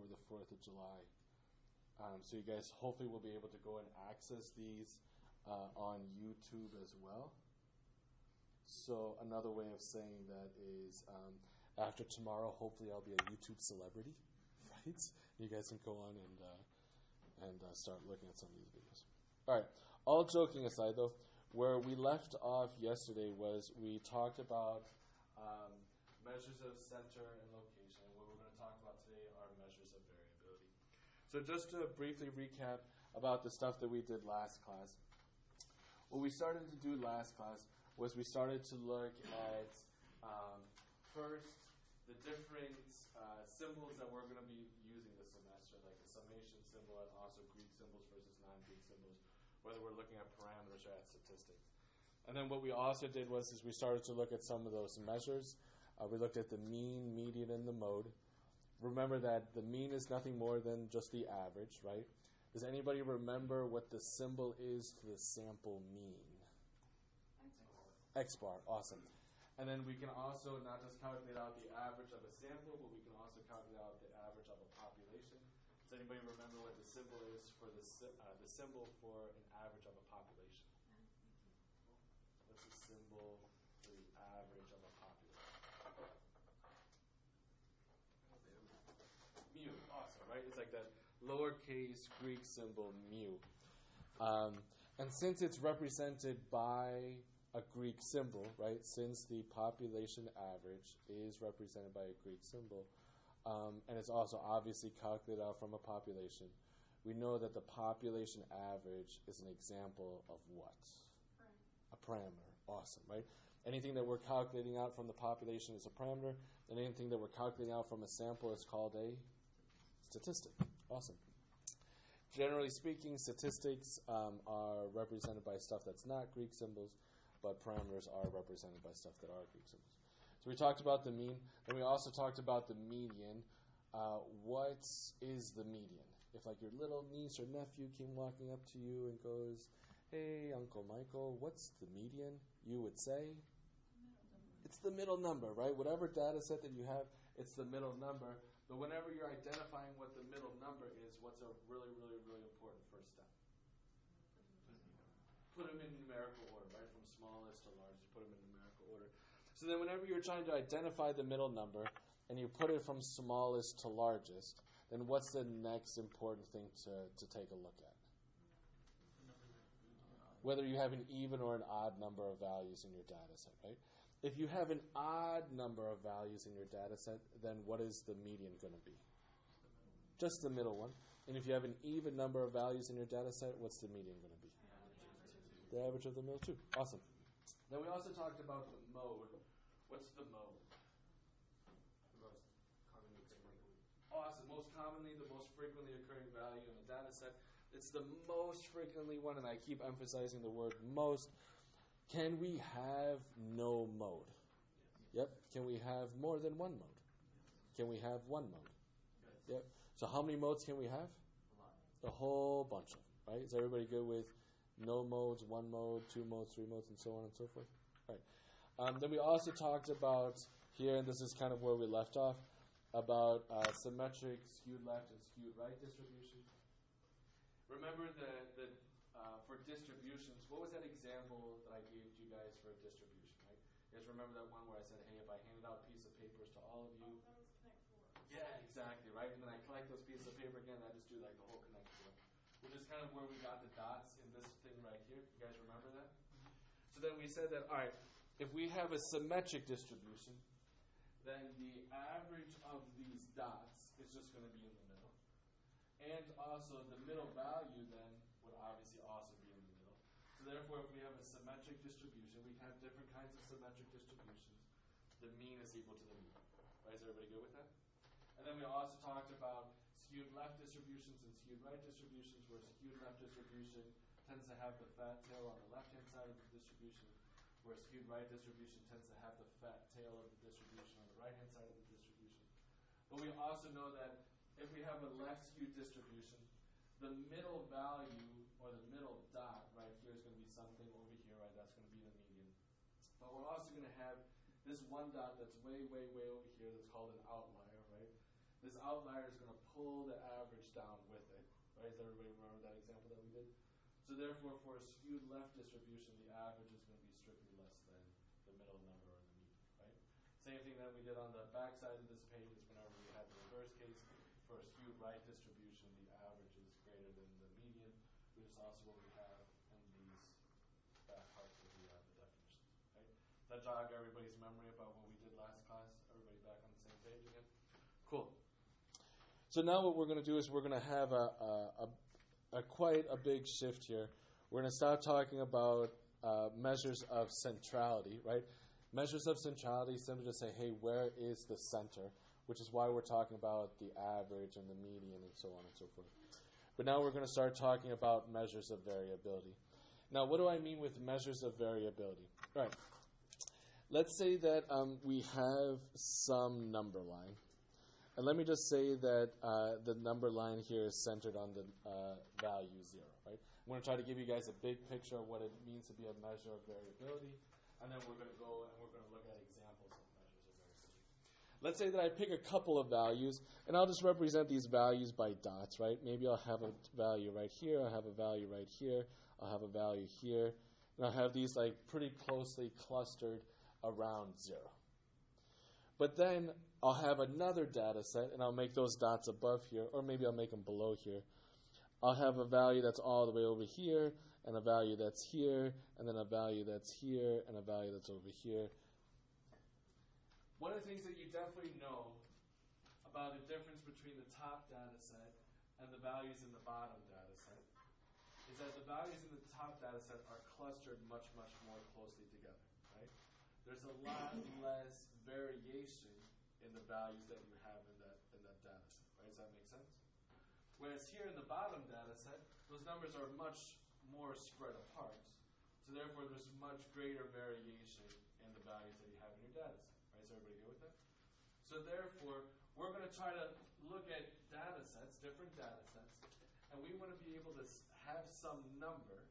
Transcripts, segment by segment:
the 4th of July. So you guys hopefully will be able to go and access these on YouTube as well. So another way of saying that is after tomorrow, hopefully I'll be a YouTube celebrity, right? You guys can go on and start looking at some of these videos. All right. All joking aside, though, where we left off yesterday was we talked about measures of center and location. And what we're going to talk about today are measures of variability. So just to briefly recap about the stuff that we did last class. What we started to do last class was we started to look at first the different symbols that we're going to be using this semester, like the summation symbol and also Greek symbols versus non-Greek symbols, whether we're looking at parameters or at statistics. And then what we also did was we started to look at some of those measures. We looked at the mean, median, and the mode. Remember that the mean is nothing more than just the average, right? Does anybody remember what the symbol is for the sample mean? X bar, awesome. And then we can also not just calculate out the average of a sample, but we can also calculate out the average of a population. Does anybody remember what the symbol is for the symbol for an average of a population? What's the symbol for the average of a population? Mu, awesome, right? It's like that lowercase Greek symbol mu. And since it's represented by a Greek symbol, right? Since the population average is represented by a Greek symbol, and it's also obviously calculated out from a population, we know that the population average is an example of what? A parameter. Awesome, right? Anything that we're calculating out from the population is a parameter, and anything that we're calculating out from a sample is called a statistic. Awesome. Generally speaking, statistics are represented by stuff that's not Greek symbols, but parameters are represented by stuff that are Greek symbols. So we talked about the mean, and we also talked about the median. What is the median? If like your little niece or nephew came walking up to you and goes, "Hey, Uncle Michael, what's the median?" You would say, it's the middle number, right? Whatever data set that you have, it's the middle number. But whenever you're identifying what the middle number is, what's a really, really, really important first step? Put them in numerical order, right? From smallest to largest, put them in numerical order. So then whenever you're trying to identify the middle number and you put it from smallest to largest, then what's the next important thing to take a look at? Whether you have an even or an odd number of values in your data set, right? If you have an odd number of values in your data set, then what is the median going to be? Just the middle one. And if you have an even number of values in your data set, what's the median going to be? The average of the middle two. Awesome. Then we also talked about the mode. What's the mode? The most commonly occurring. Awesome. Most commonly, the most frequently occurring value in the data set. It's the most frequently one, and I keep emphasizing the word most. Can we have no mode? Yep. Can we have more than one mode? Can we have one mode? Yep. So how many modes can we have? A whole bunch of them, right? Is everybody good with no modes, one mode, two modes, three modes, and so on and so forth? All right. Then we also talked about here, and this is kind of where we left off, about symmetric skewed left and skewed right distribution. Remember for distributions, what was that example that I gave you guys for a distribution, right? You guys remember that one where I said, hey, if I handed out a piece of papers to all of you. That was Connect 4. Yeah, exactly, right? And then I collect those pieces of paper again, I just do like the whole Connect 4. Which is kind of where we got the dots in this thing right here. You guys remember that? So then we said that, all right, if we have a symmetric distribution, then the average of these dots is just going to be in the middle. And also the middle value then would obviously also be in the middle. So therefore, if we have a symmetric distribution, we have different kinds of symmetric distributions. The mean is equal to the mean. Right? Is everybody good with that? And then we also talked about skewed left distributions and skewed right distributions, where skewed left distribution tends to have the fat tail on the left-hand side of the distribution, where skewed right distribution tends to have the fat tail of the distribution on the right-hand side of the distribution. But we also know that if we have a left skewed distribution, the middle value, or the middle dot right here is going to be something over here, right? That's going to be the median. But we're also going to have this one dot that's way, way, way over here that's called an outlier, right? this outlier is going to pull the average down with it. Right? Does everybody remember that example that we did? So therefore, for a skewed left distribution, the average is going to be strictly less than the middle number or the median. Right? Same thing that we did on the back side of this page is whenever we had the reverse case. For a skewed right distribution, the average is greater than the median, which is also what we have in these back parts of the definitions. Right? Does that jog everybody's memory about what we did last class? Everybody back on the same page again? Cool. So now what we're going to do is we're going to have quite a big shift here. We're going to start talking about measures of centrality, right? Measures of centrality simply just say, hey, where is the center? Which is why we're talking about the average and the median and so on and so forth. But now we're going to start talking about measures of variability. Now, what do I mean with measures of variability? All right. Let's say that we have some number line. And let me just say that the number line here is centered on the value 0, right? I'm going to try to give you guys a big picture of what it means to be a measure of variability. And then we're going to go and we're going to look at examples of measures of variability. Let's say that I pick a couple of values, and I'll just represent these values by dots, right? Maybe I'll have a value right here, I'll have a value right here, I'll have a value here, and I'll have these like pretty closely clustered around 0. But then I'll have another data set, and I'll make those dots above here, or maybe I'll make them below here. I'll have a value that's all the way over here, and a value that's here, and then a value that's here, and a value that's over here. One of the things that you definitely know about the difference between the top data set and the values in the bottom data set is that the values in the top data set are clustered much, much more closely together, right? There's a lot less variation in the values that you have in that data set, right? Does that make sense? Whereas here in the bottom data set, those numbers are much more spread apart. So therefore, there's much greater variation in the values that you have in your data set. Right? Is everybody good with that? So therefore, we're going to try to look at data sets, different data sets, and we want to be able to have some number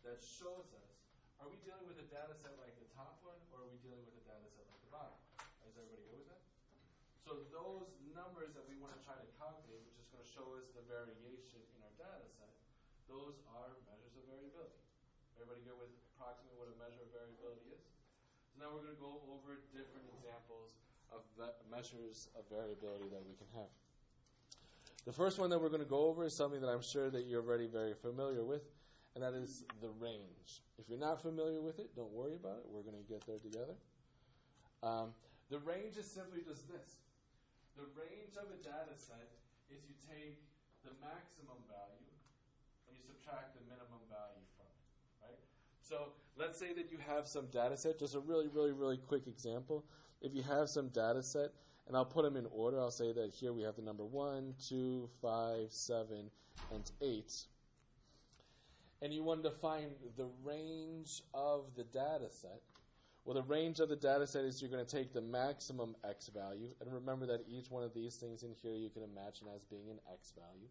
that shows us, are we dealing with a data set like the top one, or are we dealing with a data set like the bottom one? Is everybody good with that? So those numbers that we want to try to calculate, which is going to show us the variation in our data set, those are measures of variability. Everybody good with approximately what a measure of variability is? So now we're going to go over different examples of measures of variability that we can have. The first one that we're going to go over is something that I'm sure that you're already very familiar with, and that is the range. If you're not familiar with it, don't worry about it. We're going to get there together. The range is simply just this. The range of a data set is you take the maximum value and you subtract the minimum value from it, right? So let's say that you have some data set, just a really, really, really quick example. If you have some data set, and I'll put them in order, I'll say that here we have the number 1, 2, 5, 7, and 8. And you want to find the range of the data set. Well, the range of the data set is you're going to take the maximum x value. And remember that each one of these things in here you can imagine as being an x value.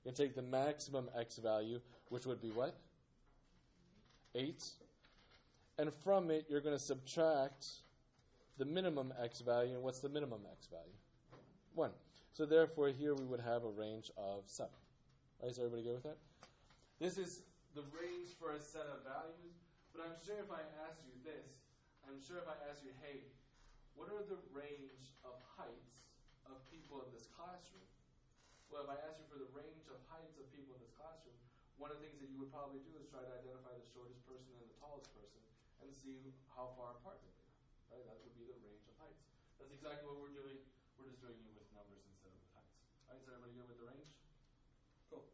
You're going to take the maximum x value, which would be what? 8. And from it, you're going to subtract the minimum x value. And what's the minimum x value? 1. So therefore, here we would have a range of 7. Right, is everybody good with that? This is the range for a set of values. But I'm sure if I asked you this, hey, what are the range of heights of people in this classroom? Well, if I ask you for the range of heights of people in this classroom, one of the things that you would probably do is try to identify the shortest person and the tallest person and see how far apart they are. Right? That would be the range of heights. That's exactly what we're doing. We're just doing it with numbers instead of with heights. Right? Is everybody good with the range? Cool.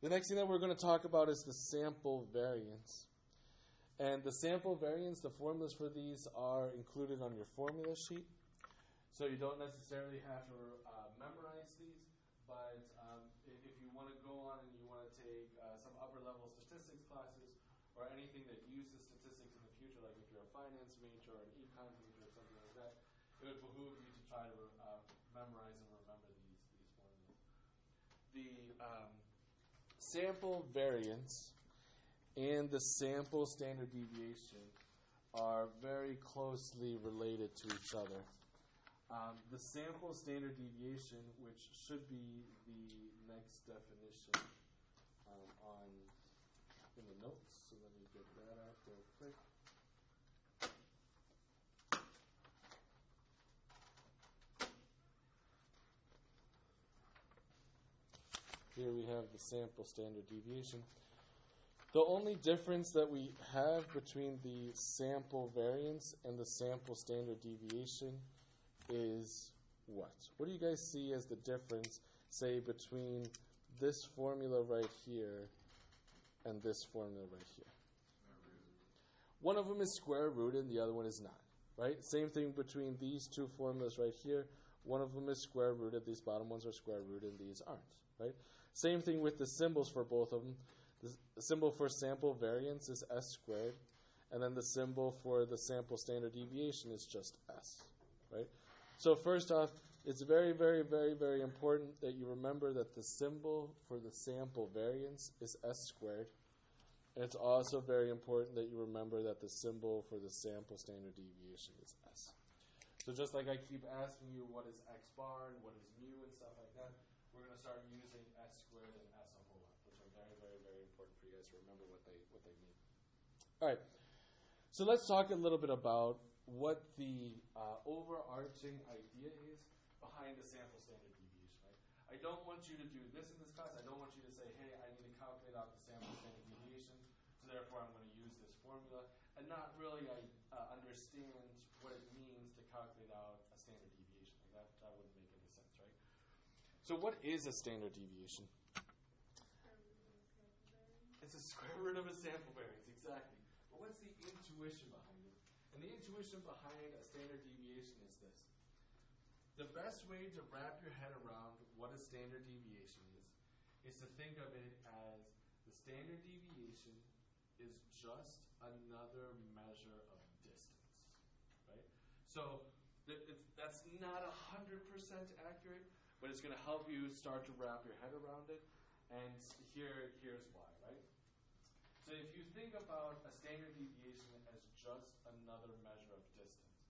The next thing that we're going to talk about is the sample variance. And the sample variance, the formulas for these are included on your formula sheet. So you don't necessarily have to memorize these, but if you want to go on and you want to take some upper level statistics classes or anything that uses statistics in the future, like if you're a finance major or an econ major or something like that, it would behoove you to try to memorize and remember these formulas. The sample variance and the sample standard deviation are very closely related to each other. The sample standard deviation, which should be the next definition on in the notes. So let me get that out real quick. Here we have the sample standard deviation. The only difference that we have between the sample variance and the sample standard deviation is what? What do you guys see as the difference, say, between this formula right here and this formula right here? One of them is square rooted and the other one is not, right? Same thing between these two formulas right here. One of them is square rooted, these bottom ones are square rooted, and these aren't, right? Same thing with the symbols for both of them. The symbol for sample variance is s squared, and then the symbol for the sample standard deviation is just s, right? So first off, it's very, very, very, very important that you remember that the symbol for the sample variance is s squared, and it's also very important that you remember that the symbol for the sample standard deviation is s. So just like I keep asking you what is x bar and what is mu and stuff like that, we're going to start using s squared and s a whole lot, which are very, very, very important for you guys to remember what they mean. All right, so let's talk a little bit about what the overarching idea is behind the sample standard deviation. Right? I don't want you to do this in this class. I don't want you to say, hey, I need to calculate out the sample standard deviation, so therefore I'm going to use this formula, and not really understand what it means to calculate out a standard deviation. Like that wouldn't make any sense, right? So what is a standard deviation? It's a square root of a sample variance, exactly. But what's the intuition behind it? And the intuition behind a standard deviation is this. The best way to wrap your head around what a standard deviation is to think of it as the standard deviation is just another measure of distance, right? So that's not 100% accurate, but it's going to help you start to wrap your head around it. And here's why, right? So if you think about a standard deviation as just another measure of distance,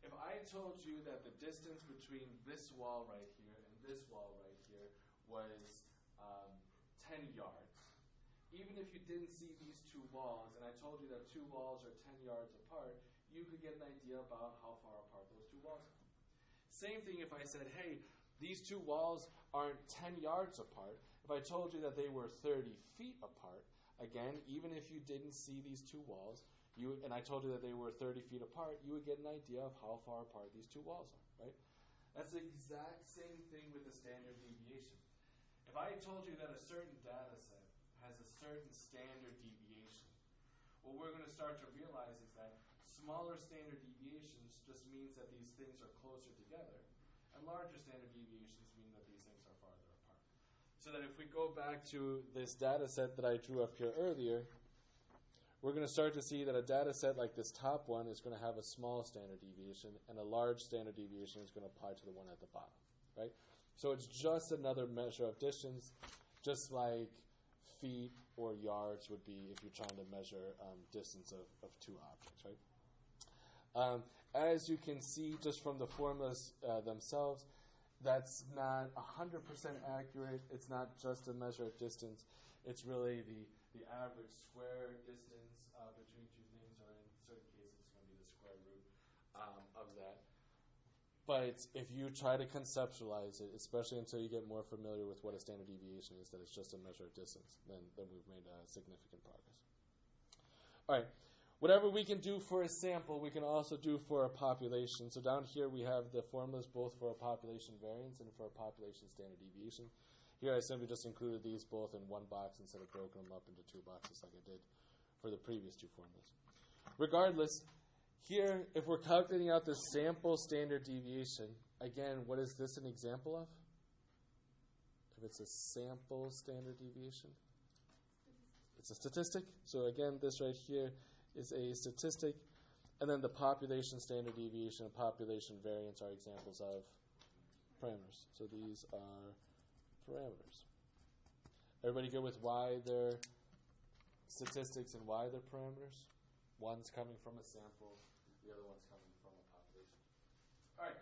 if I told you that the distance between this wall right here and this wall right here was 10 yards, even if you didn't see these two walls, and I told you that two walls are 10 yards apart, you could get an idea about how far apart those two walls are. Same thing if I said, hey, these two walls aren't 10 yards apart. If I told you that they were 30 feet apart, again, even if you didn't see these two walls, and I told you that they were 30 feet apart, you would get an idea of how far apart these two walls are, right? That's the exact same thing with the standard deviation. If I told you that a certain data set has a certain standard deviation, what we're going to start to realize is that smaller standard deviations just means that these things are closer together, and larger standard deviations mean that these things are farther apart. So that if we go back to this data set that I drew up here earlier, we're going to start to see that a data set like this top one is going to have a small standard deviation, and a large standard deviation is going to apply to the one at the bottom, right? So it's just another measure of distance, just like feet or yards would be if you're trying to measure distance of two objects, right? As you can see just from the formulas themselves, that's not 100% accurate. It's not just a measure of distance. It's really the average square distance between two things, or in certain cases it's going to be the square root of that. But if you try to conceptualize it, especially until you get more familiar with what a standard deviation is, that it's just a measure of distance, then we've made significant progress. All right. Whatever we can do for a sample, we can also do for a population. So down here we have the formulas both for a population variance and for a population standard deviation. Here I simply just included these both in one box instead of broken them up into two boxes like I did for the previous two formulas. Regardless, here, if we're calculating out the sample standard deviation, again, what is this an example of? If it's a sample standard deviation, it's a statistic. So again, this right here is a statistic. And then the population standard deviation and population variance are examples of parameters. So these are parameters. Everybody good with why they're statistics and why they're parameters? One's coming from a sample, the other one's coming from a population. All right.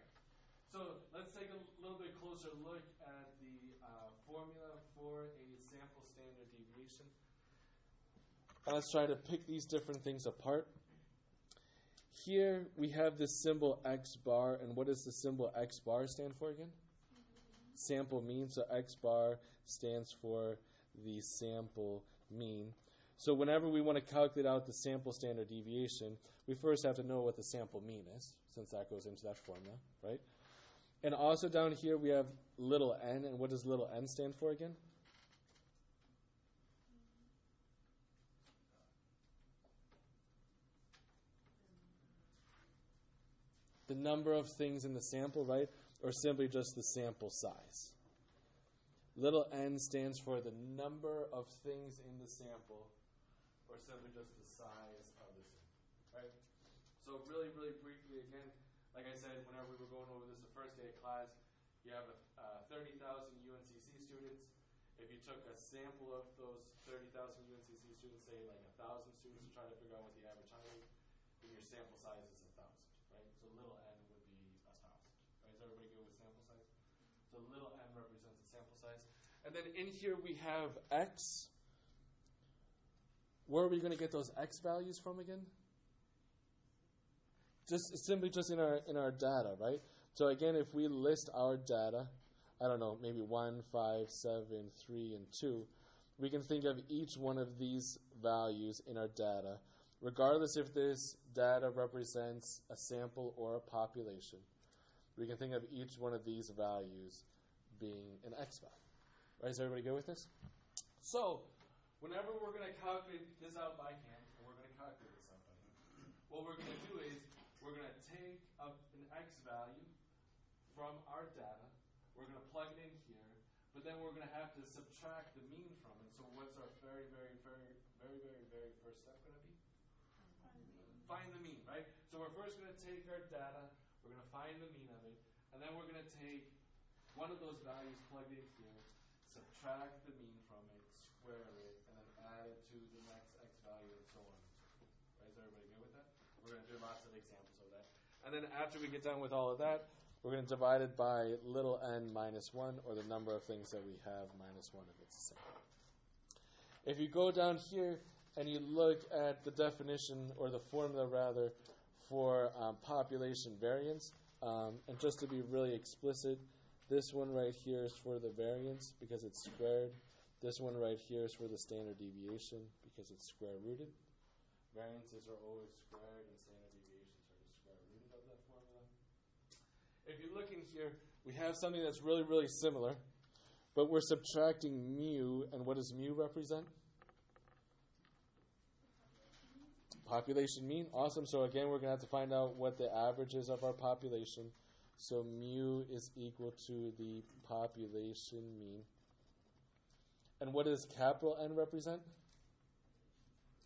So let's take a little bit closer look at the formula for a sample standard deviation. And let's try to pick these different things apart. Here we have this symbol x bar, and what does the symbol x bar stand for again? Sample mean. So x bar stands for the sample mean. So whenever we want to calculate out the sample standard deviation, we first have to know what the sample mean is, since that goes into that formula, right? And also down here we have little n, and what does little n stand for again? The number of things in the sample, right? Or simply just the sample size. Little n stands for the number of things in the sample, or simply just the size of the sample, right? So really, really briefly again, like I said, whenever we were going over this the first day of class, you have 30,000 UNCC students. If you took a sample of those 30,000 UNCC students, say like 1,000 students, to try to figure out what the average height is, then your sample size is 1,000, right? So little n would be 1,000, right? Is everybody good with sample size? So little n represents the sample size. And then in here we have x. Where are we going to get those x values from again? Just simply just in our data, right? So again, if we list our data, I don't know, maybe 1, 5, 7, 3, and 2, we can think of each one of these values in our data, regardless if this data represents a sample or a population. We can think of each one of these values being an x value. Right, is everybody good with this? So, whenever we're going to calculate this out by hand, and we're going to calculate this out by hand, what we're going to do is we're going to take an x value from our data, we're going to plug it in here, but then we're going to have to subtract the mean from it. So what's our very first step going to be? Find the mean, right? So we're first going to take our data, we're going to find the mean of it, and then we're going to take one of those values plugged in here, subtract the mean from it, square it, and then add it to the next x value, and so on. Right? Is everybody good with that? We're going to do lots of examples of that. And then after we get done with all of that, we're going to divide it by little n minus 1, or the number of things that we have minus 1 if it's the same. If you go down here and you look at the definition, or the formula rather, for population variance, and just to be really explicit, this one right here is for the variance because it's squared. This one right here is for the standard deviation because it's square rooted. Variances are always squared and standard deviations are the square rooted of that formula. If you look in here, we have something that's really, really similar, but we're subtracting mu, and what does mu represent? Population mean. Awesome. So again, we're going to have to find out what the average is of our population. So mu is equal to the population mean. And what does capital N represent?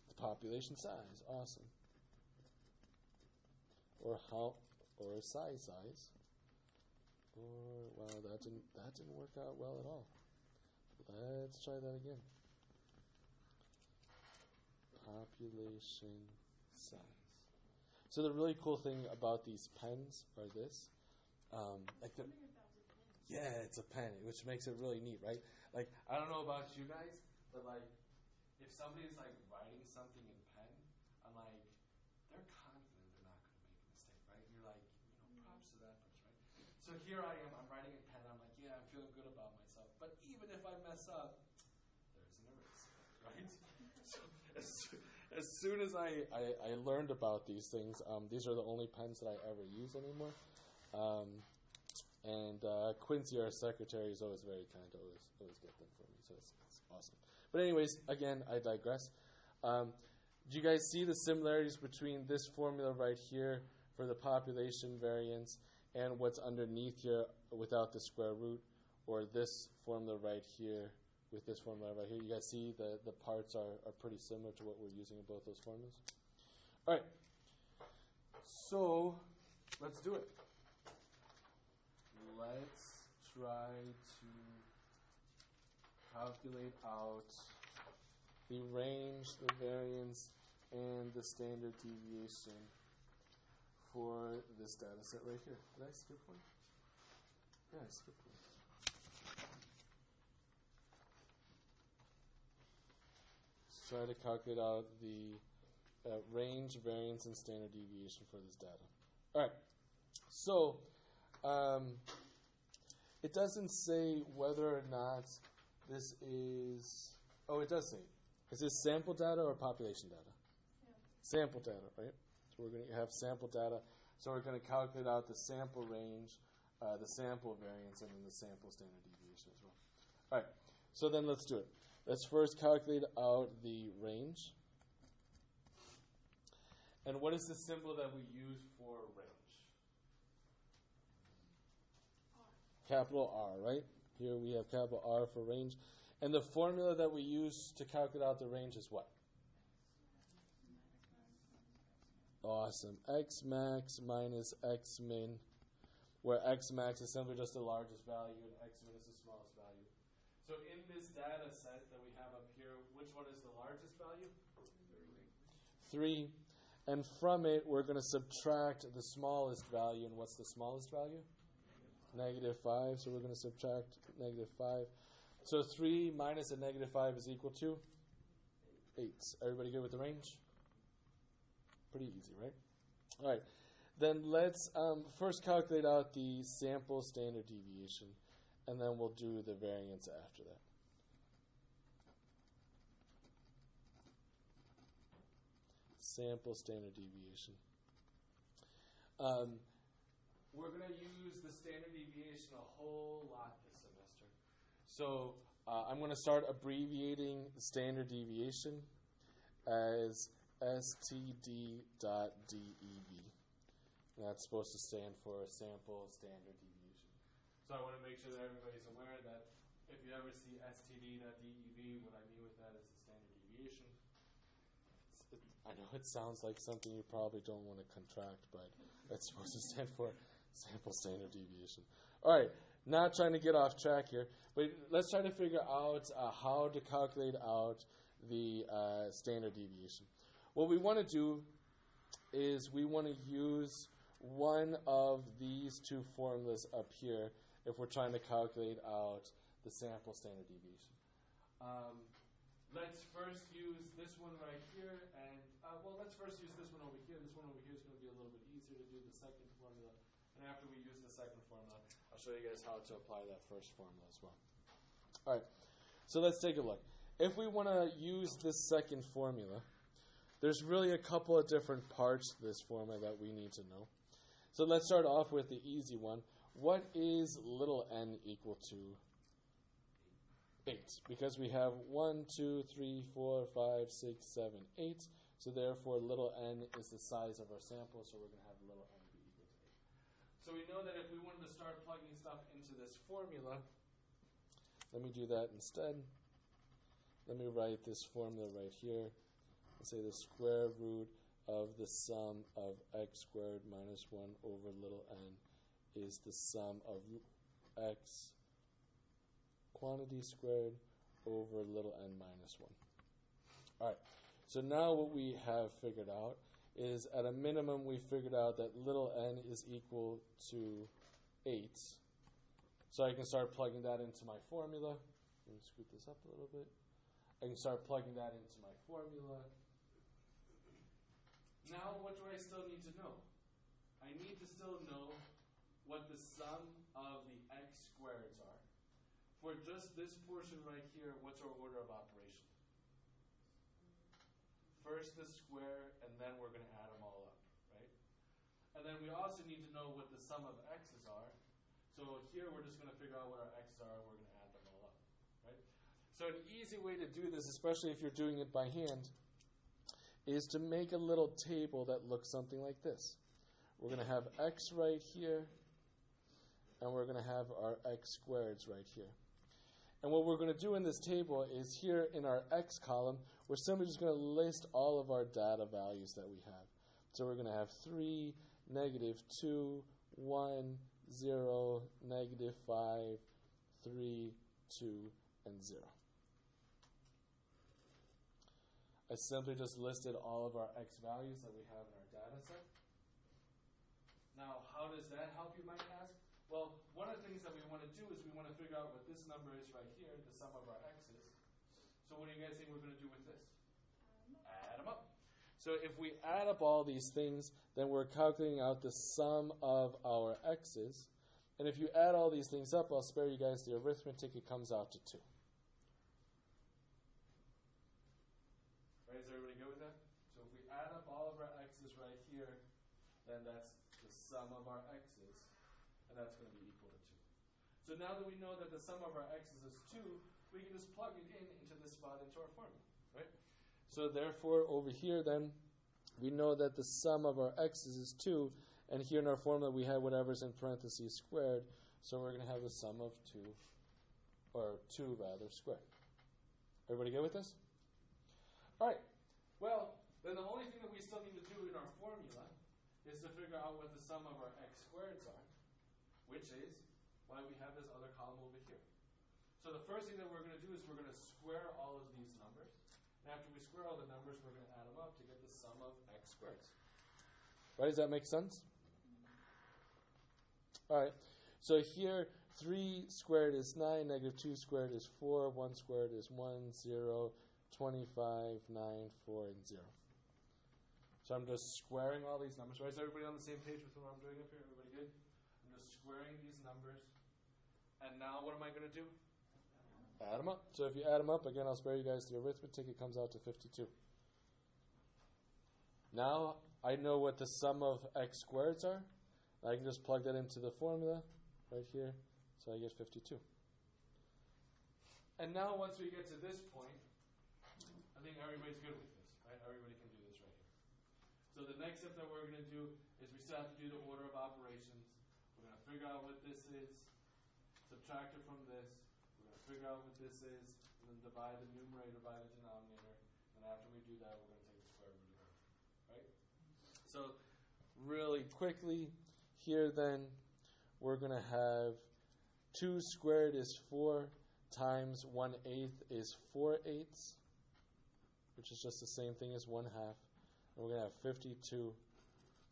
The population size. Awesome. Or size. Or, wow, that didn't work out well at all. Let's try that again. Population size. So the really cool thing about these pens are this. Yeah, it's a pen, which makes it really neat, right? Like, I don't know about you guys, but like, if somebody's like writing something in pen, I'm like, they're confident they're not going to make a mistake, right? And you're like, props to that person, right? So here I am, I'm writing in pen, I'm like, yeah, I'm feeling good about myself. But even if I mess up, there's an erase, right? So as soon as I learned about these things, these are the only pens that I ever use anymore. And Quincy, our secretary, is always very kind to always get them for me, so it's awesome. But anyways, again, I digress. Do you guys see the similarities between this formula right here for the population variance and what's underneath here without the square root, or this formula right here with this formula right here? You guys see the parts are pretty similar to what we're using in both those formulas? All right, so let's do it. Let's try to calculate out the range, the variance, and the standard deviation for this data set right here. Did I skip one? Yes. Let's try to calculate out the range, variance, and standard deviation for this data. All right. So it doesn't say whether or not this is. Oh, it does say. Is this sample data or population data? Sample data, right? So we're going to have sample data. So we're going to calculate out the sample range, the sample variance, and then the sample standard deviation as well. All right. So then let's do it. Let's first calculate out the range. And what is the symbol that we use for range? Capital R, right? Here we have capital R for range. And the formula that we use to calculate out the range is what? Awesome. X max minus X min, where X max is simply just the largest value and X min is the smallest value. So in this data set that we have up here, which one is the largest value? 3. And from it, we're going to subtract the smallest value. And what's the smallest value? -5. So we're going to subtract -5. So 3 minus a -5 is equal to 8. Everybody good with the range? Pretty easy, right? All right. Then let's first calculate out the sample standard deviation, and then we'll do the variance after that. Sample standard deviation. We're going to use the standard deviation a whole lot this semester. So I'm going to start abbreviating the standard deviation as STD.DEV. That's supposed to stand for sample standard deviation. So I want to make sure that everybody's aware that if you ever see STD.DEV, what I mean with that is the standard deviation. I know it sounds like something you probably don't want to contract, but that's supposed to stand for sample standard deviation. All right, not trying to get off track here, but let's try to figure out how to calculate out the standard deviation. What we want to do is we want to use one of these two formulas up here if we're trying to calculate out the sample standard deviation. Let's first use this one right here, and let's first use this one over here. This one over here is going to be a little bit easier to do the second formula. And after we use the second formula, I'll show you guys how to apply that first formula as well. All right, so let's take a look. If we want to use this second formula, there's really a couple of different parts to this formula that we need to know. So let's start off with the easy one. What is little n equal to? 8. Because we have 1, 2, 3, 4, 5, 6, 7, 8. So therefore, little n is the size of our sample, so we're going to have little n be equal to 8. So we know that if we wanted to start plugging stuff into this formula, let me do that instead. Let me write this formula right here. Let's say the square root of the sum of x squared minus 1 over little n is the sum of x quantity squared over little n minus 1. All right, so now what we have figured out is at a minimum we figured out that little n is equal to 8. So I can start plugging that into my formula. Let me scoot this up a little bit. I can start plugging that into my formula. Now what do I still need to know? I need to still know what the sum of the x squareds are. For just this portion right here, what's our order of operation? First the square, and then we're going to add them all up, right? And then we also need to know what the sum of x's are. So here we're just going to figure out what our x's are, and we're going to add them all up, right? So an easy way to do this, especially if you're doing it by hand, is to make a little table that looks something like this. We're going to have x right here, and we're going to have our x squareds right here. And what we're going to do in this table is here in our x column, we're simply just going to list all of our data values that we have. So we're going to have 3, -2, 1, 0, -5, 3, 2, and 0. I simply just listed all of our x values that we have in our data set. Now, how does that help, you might ask? Well, one of the things that we want to do is we want to figure out what this number is right here, the sum of our x's. So what do you guys think we're going to do with this? Add them up. So if we add up all these things, then we're calculating out the sum of our x's. And if you add all these things up, I'll spare you guys the arithmetic, it comes out to 2. Right, is everybody good with that? So if we add up all of our x's right here, then that's the sum of our x's, and that's going to be equal to 2. So now that we know that the sum of our x's is 2, we can just plug it in into this spot into our formula, right? So therefore, over here then, we know that the sum of our x's is 2, and here in our formula we have whatever's in parentheses squared, so we're going to have the sum of 2, or 2 rather, squared. Everybody good with this? All right. Well, then the only thing that we still need to do in our formula is to figure out what the sum of our x squareds are, which is why we have this other column over here. So the first thing that we're going to do is we're going to square all of these numbers. And after we square all the numbers, we're going to add them up to get the sum of x squareds. Right? Does that make sense? All right. So here, 3 squared is 9, negative 2 squared is 4, 1 squared is 1, 0, 25, 9, 4, and 0. So I'm just squaring all these numbers. Right? Is everybody on the same page with what I'm doing up here? Everybody good? I'm just squaring these numbers. And now what am I going to do? Add them up. So if you add them up, again, I'll spare you guys the arithmetic. It comes out to 52. Now I know what the sum of x squareds are. I can just plug that into the formula right here. So I get 52. And now once we get to this point, I think everybody's good with this, right? Everybody can do this right here. So the next step that we're going to do is we still have to do the order of operations. We're going to figure out what this is, subtract it from this. We're going to figure out what this is, and then divide the numerator by the denominator. And after we do that, we're going to take the square root of it, right? So really quickly, here then, we're going to have 2 squared is 4 times 1/8 is 4/8, which is just the same thing as 1/2. And we're going to have 52.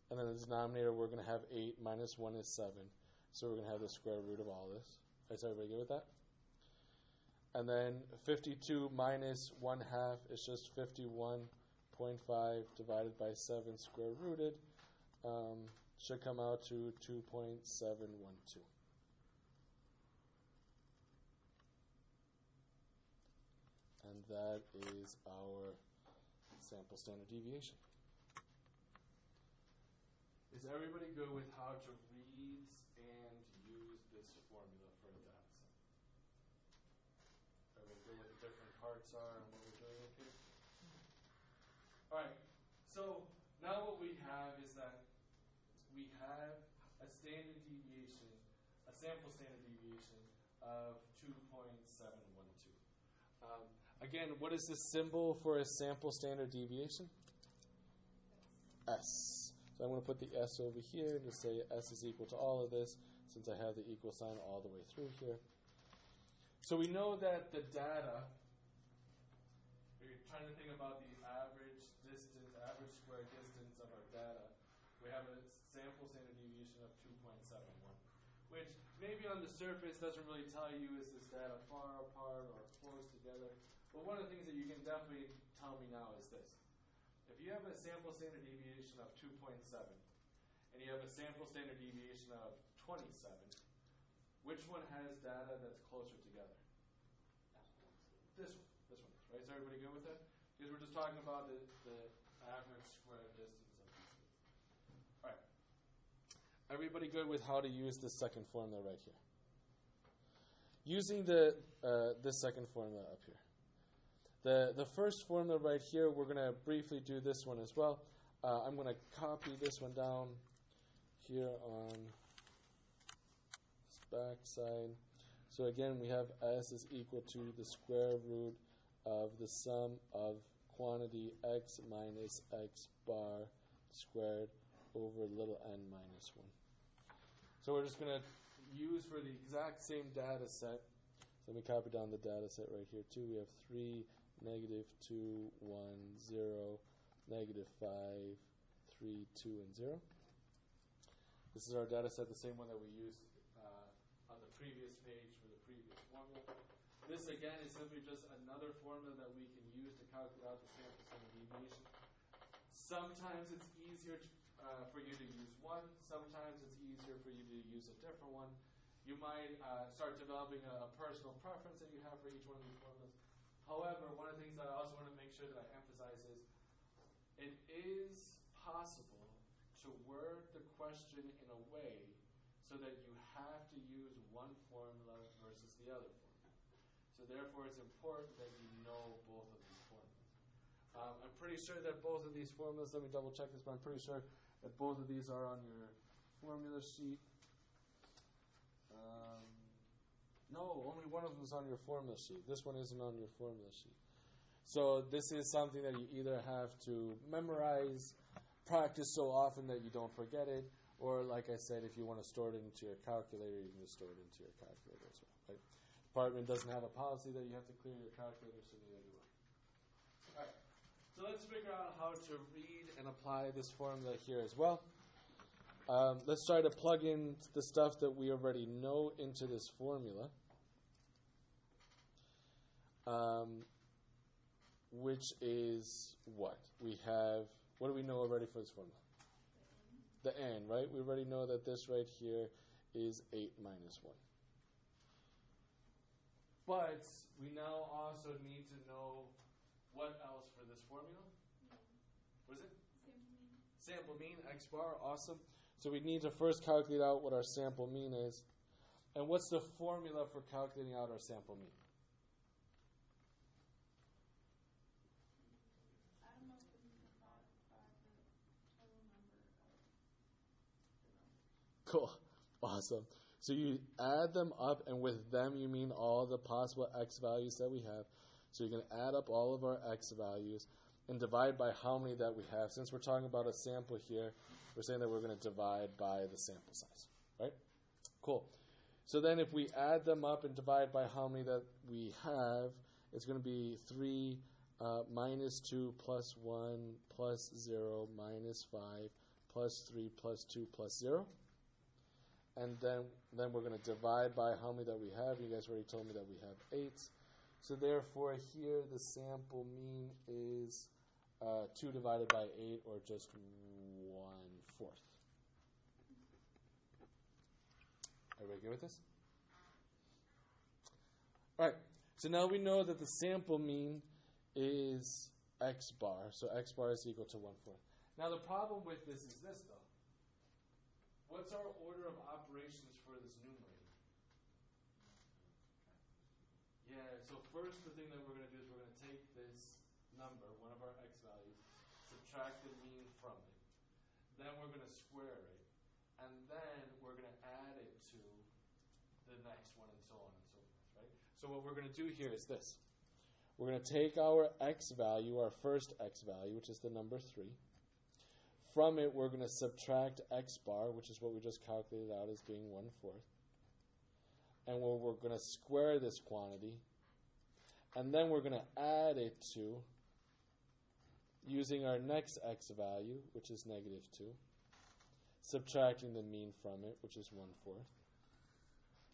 And then the denominator, we're going to have 8 minus 1 is 7. So we're going to have the square root of all this. Is everybody good with that? And then 52 minus 1/2 is just 51.5 divided by 7 square rooted. Should come out to 2.712. And that is our sample standard deviation. Is everybody good with how to read and use this formula for a data set? Everybody good what the different parts are and what we're doing up here? All right. So now what we have is that we have a standard deviation, a sample standard deviation of 2.712. Again, what is the symbol for a sample standard deviation? S. So I'm going to put the S over here to say S is equal to all of this, since I have the equal sign all the way through here. So we know that the data, if you're trying to think about the average distance, average square distance of our data, we have a sample standard deviation of 2.71, which maybe on the surface doesn't really tell you is this data far apart or close together. But one of the things that you can definitely tell me now is this. If you have a sample standard deviation of 2.7 and you have a sample standard deviation of 27, which one has data that's closer together? This one. This one is, right? Is everybody good with that? Because we're just talking about the average square distance of these things. All right. Everybody good with how to use this second formula right here? Using this second formula up here. The first formula right here, we're going to briefly do this one as well. I'm going to copy this one down here on this back side. So again, we have S is equal to the square root of the sum of quantity x minus x bar squared over little n minus 1. So we're just going to use for the exact same data set. So let me copy down the data set right here too. We have 3, negative 2, 1, 0, negative 5, 3, 2, and 0. This is our data set, the same one that we used previous page for the previous formula. This again is simply just another formula that we can use to calculate out the sample standard deviation. Sometimes it's easier for you to use one. Sometimes it's easier for you to use a different one. You might start developing a personal preference that you have for each one of these formulas. However, one of the things that I also want to make sure that I emphasize is it is possible to word the question in a way so that you have to use one formula versus the other formula. So therefore, it's important that you know both of these formulas. I'm pretty sure that both of these formulas, let me double check this, but I'm pretty sure that both of these are on your formula sheet. No, only one of them is on your formula sheet. This one isn't on your formula sheet. So this is something that you either have to memorize, practice so often that you don't forget it, or like I said, if you want to store it into your calculator, you can just store it into your calculator as well. Right? Department doesn't have a policy that you have to clear your calculator, so neither do I. All right. So let's figure out how to read and apply this formula here as well. Let's try to plug in the stuff that we already know into this formula, which is what? What do we know already for this formula? The n, right? We already know that this right here is 8 minus 1. But we now also need to know what else for this formula? What is it? Sample mean, x bar, awesome. So we need to first calculate out what our sample mean is. And what's the formula for calculating out our sample mean? Cool. Awesome. So you add them up, and with them you mean all the possible x values that we have. So you're going to add up all of our x values and divide by how many that we have. Since we're talking about a sample here, we're saying that we're going to divide by the sample size, right? Cool. So then if we add them up and divide by how many that we have, it's going to be 3 minus 2 plus 1 plus 0 minus 5 plus 3 plus 2 plus 0. And then we're going to divide by how many that we have. You guys already told me that we have 8. So therefore here the sample mean is 2 divided by 8, or just 1/4. Everybody good with this? All right. So now we know that the sample mean is x bar. So x bar is equal to 1/4. Now the problem with this is this, though. What's our order of operations for this numerator? Yeah, so first the thing that we're going to do is we're going to take this number, one of our x values, subtract the mean from it. Then we're going to square it. And then we're going to add it to the next one, and so on and so forth, right? So what we're going to do here is this. We're going to take our x value, our first x value, which is the number 3. From it, we're going to subtract x bar, which is what we just calculated out as being 1/4. And we're going to square this quantity. And then we're going to add it to, using our next x value, which is negative 2, subtracting the mean from it, which is 1/4.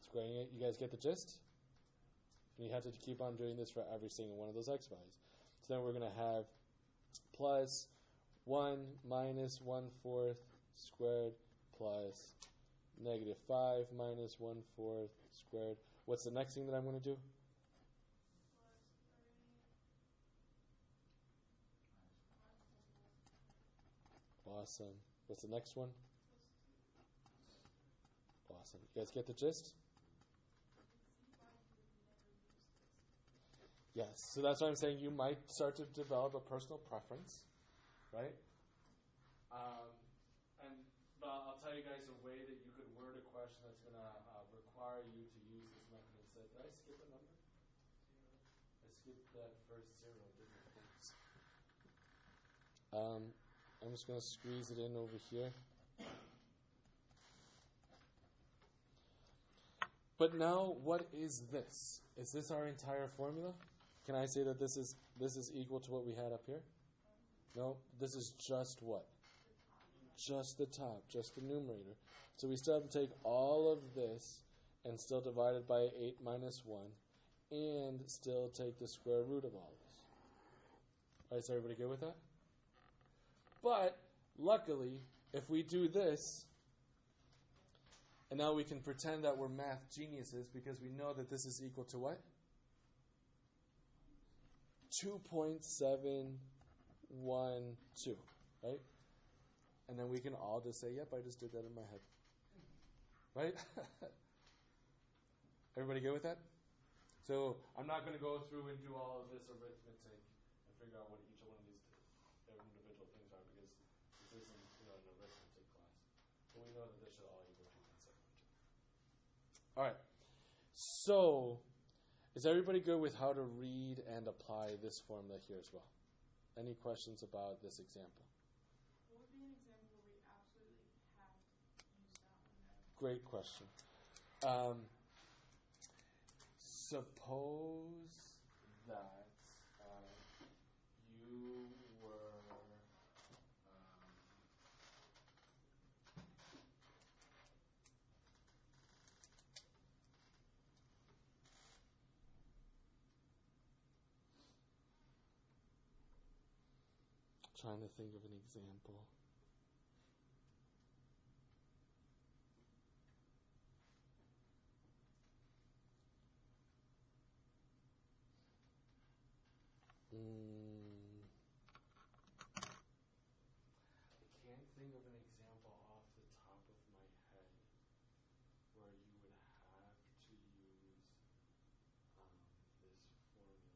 Squaring it. You guys get the gist? And you have to keep on doing this for every single one of those x values. So then we're going to have plus 1 minus 1/4 squared plus negative 5 minus 1/4 squared. What's the next thing that I'm going to do? Awesome. What's the next one? Awesome. You guys get the gist? Yes. So that's why I'm saying you might start to develop a personal preference, right? But I'll tell you guys a way that you could word a question that's going to require you to use this method instead. Did I skip a number? I skipped that first 0. I'm just going to squeeze it in over here. But now, what is this? Is this our entire formula? Can I say that this is equal to what we had up here? No, this is just what? Just the top, just the numerator. So we still have to take all of this and still divide it by 8 minus 1, and still take the square root of all this. All right, so everybody good with that? But, luckily, if we do this, and now we can pretend that we're math geniuses because we know that this is equal to what? 2.712, right? And then we can all just say, yep, I just did that in my head. Right? Everybody good with that? So I'm not going to go through and do all of this arithmetic and figure out what each one of these individual things are because this isn't an arithmetic class. But we know that this should all equal 2.712. All right. So is everybody good with how to read and apply this formula here as well? Any questions about this example? What would be an example where we absolutely have to use that one? Great question. Suppose that you were trying to think of an example. I can't think of an example off the top of my head where you would have to use this formula.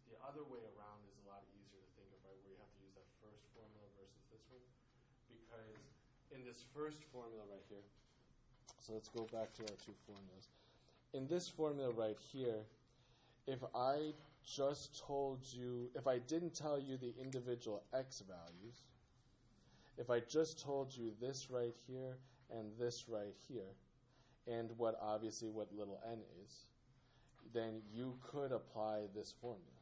The other way around is a lot easier to think of, right, where you have to use that first formula versus this one. Because in this first formula right here, so let's go back to our two formulas. In this formula right here, if I just told you, if I didn't tell you the individual x values, if I just told you this right here and this right here, and what little n is, then you could apply this formula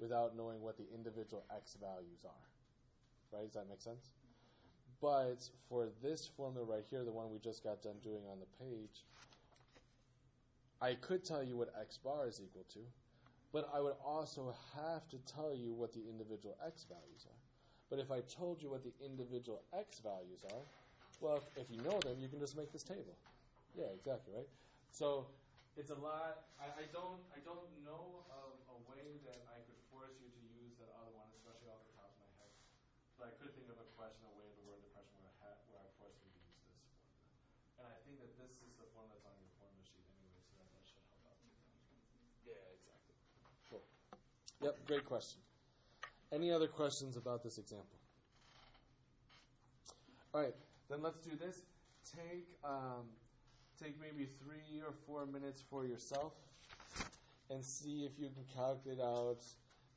without knowing what the individual x values are. Right? Does that make sense? But for this formula right here, the one we just got done doing on the page, I could tell you what x bar is equal to, but I would also have to tell you what the individual x values are. But if I told you what the individual x values are, well, if you know them, you can just make this table. Yeah, exactly, right? So it's a lot. I don't know of a way that I could force you to use that other one, especially off the top of my head. But I could think of a question, a way to word the question where I force you to use this formula. And I think that this is the formula that's on your formula sheet anyway, so that should help out. Yeah, exactly. Cool. Yep, great question. Any other questions about this example? All right, then let's do this. Take maybe 3 or 4 minutes for yourself and see if you can calculate out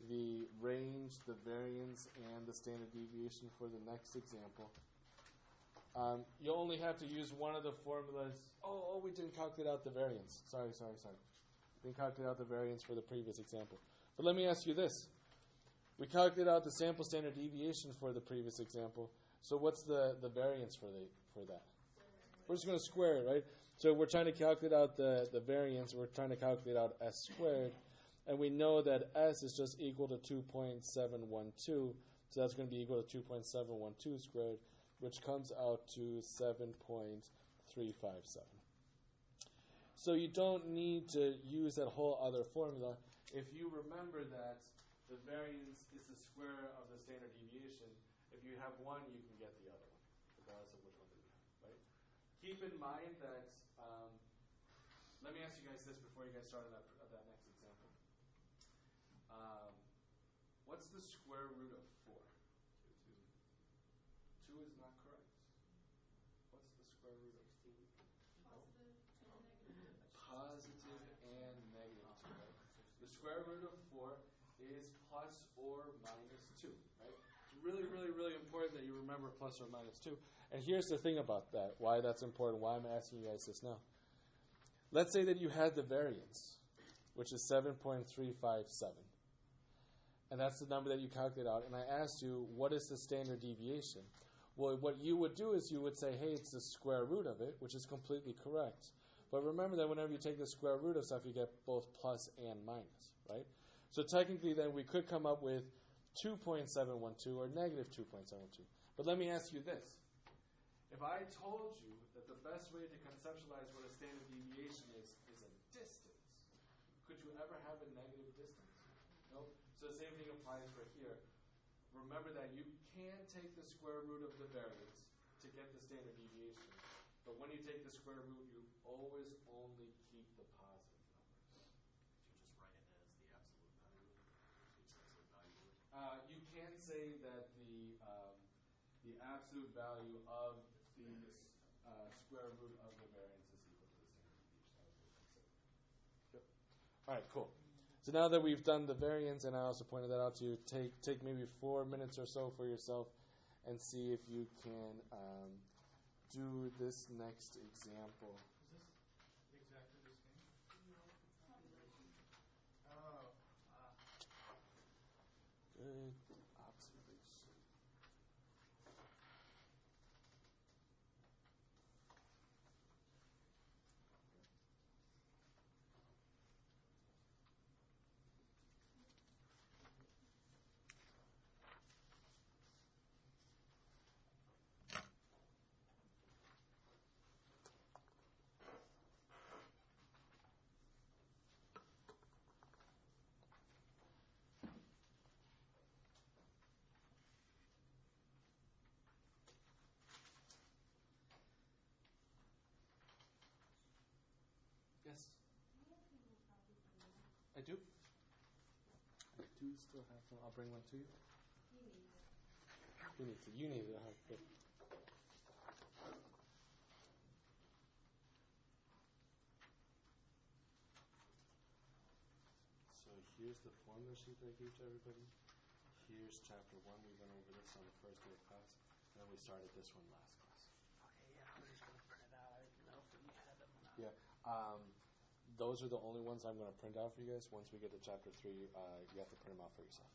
the range, the variance, and the standard deviation for the next example. You only have to use one of the formulas. Oh, we didn't calculate out the variance. Sorry. Didn't calculate out the variance for the previous example. But let me ask you this. We calculated out the sample standard deviation for the previous example. So what's the variance for that? We're just going to square it, right? So we're trying to calculate out the variance. We're trying to calculate out s squared. And we know that s is just equal to 2.712. So that's going to be equal to 2.712 squared, which comes out to 7.357. So you don't need to use that whole other formula. If you remember that the variance is the square of the standard deviation, if you have one, you can get the other one, regardless of which one that you have, right? Keep in mind that, let me ask you guys this before you guys start on that next example. What's the square root of 4? 2 is not correct. What's the square root of 2? Positive and negative 2, right? The square root of 4 is plus or minus 2, right? It's really, really, really important that you remember plus or minus 2. And here's the thing about that, why that's important, why I'm asking you guys this now. Let's say that you had the variance, which is 7.357. and that's the number that you calculate out. And I asked you, what is the standard deviation? Well, what you would do is you would say, hey, it's the square root of it, which is completely correct. But remember that whenever you take the square root of stuff, you get both plus and minus, right? So technically, then, we could come up with 2.712 or negative 2.712. But let me ask you this. If I told you that the best way to conceptualize what a standard deviation is a distance, could you ever have a negative distance? Nope. So the same thing applies for here. Remember that you can take the square root of the variance to get the standard deviation. But when you take the square root, you always only keep the positive numbers. You just write it as the absolute value, the absolute value. You can say that the absolute value of the square root of the variance is equal to the standard deviation. Yep. All right, cool. So now that we've done the variance, and I also pointed that out to you, take maybe 4 minutes or so for yourself and see if you can do this next example. Is this exactly the same? Oh, Good observation. Yes, I do. I do still have some. I'll bring one to you. You need to. You need it. Good. So here's the formula sheet that I gave to everybody. Here's chapter 1. We went over this on the first day of class. And then we started this one last class. Okay, yeah, I was just going to print it out. I didn't know if we had them or not. Yeah. Those are the only ones I'm going to print out for you guys. Once we get to chapter 3, you have to print them out for yourself.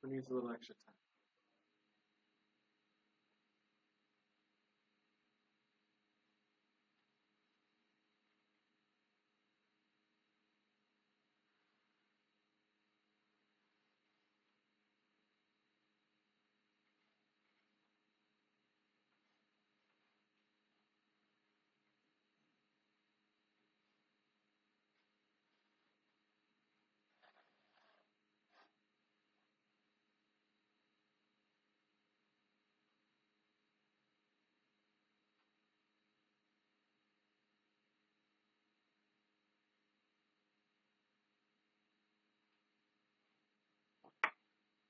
Who needs a little extra time?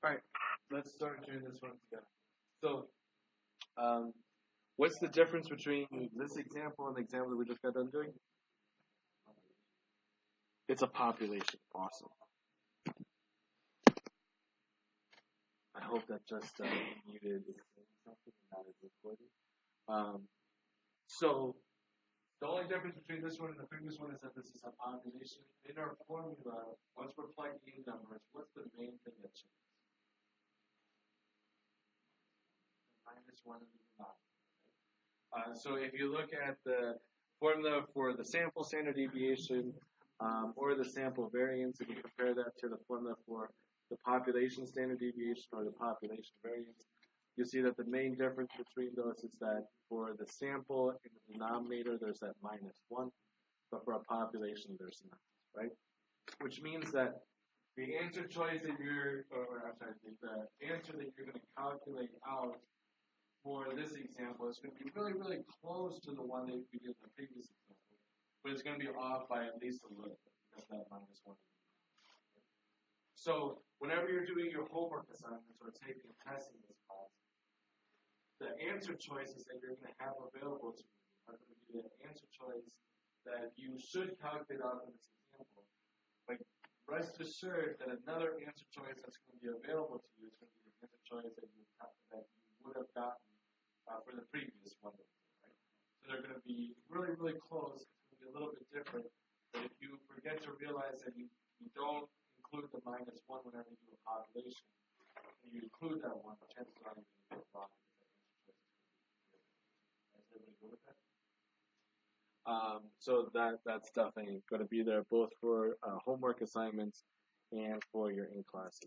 All right, let's start doing this one together. So, what's the difference between this example and the example that we just got done doing? It's a population. Awesome. I hope that just muted something and not is recording. So, the only difference between this one and the previous one is that this is a population. In our formula, once we're plugging in numbers, what's the main thing that changes? Minus 1 and the denominator. So if you look at the formula for the sample standard deviation or the sample variance, and you compare that to the formula for the population standard deviation or the population variance, you see that the main difference between those is that for the sample in the denominator, there's that minus 1, but for a population, there's not, right? Which means that the answer choice that the answer that you're going to calculate out for this example is going to be really, really close to the one that we did in the previous example, but it's going to be off by at least a little bit because that minus 1. So whenever you're doing your homework assignments or taking a test in this class, the answer choices that you're going to have available to you are going to be the answer choice that you should calculate out in this example. But rest assured that another answer choice that's going to be available to you is going to be the answer choice that you would have gotten for the previous one. Right? So they're going to be really, really close. It's going to be a little bit different. But if you forget to realize that you don't include the minus 1 whenever you do a population, and you include that one, chances are you're going to get wrong. Is everybody good with that? So that's definitely going to be there both for homework assignments and for your in-class.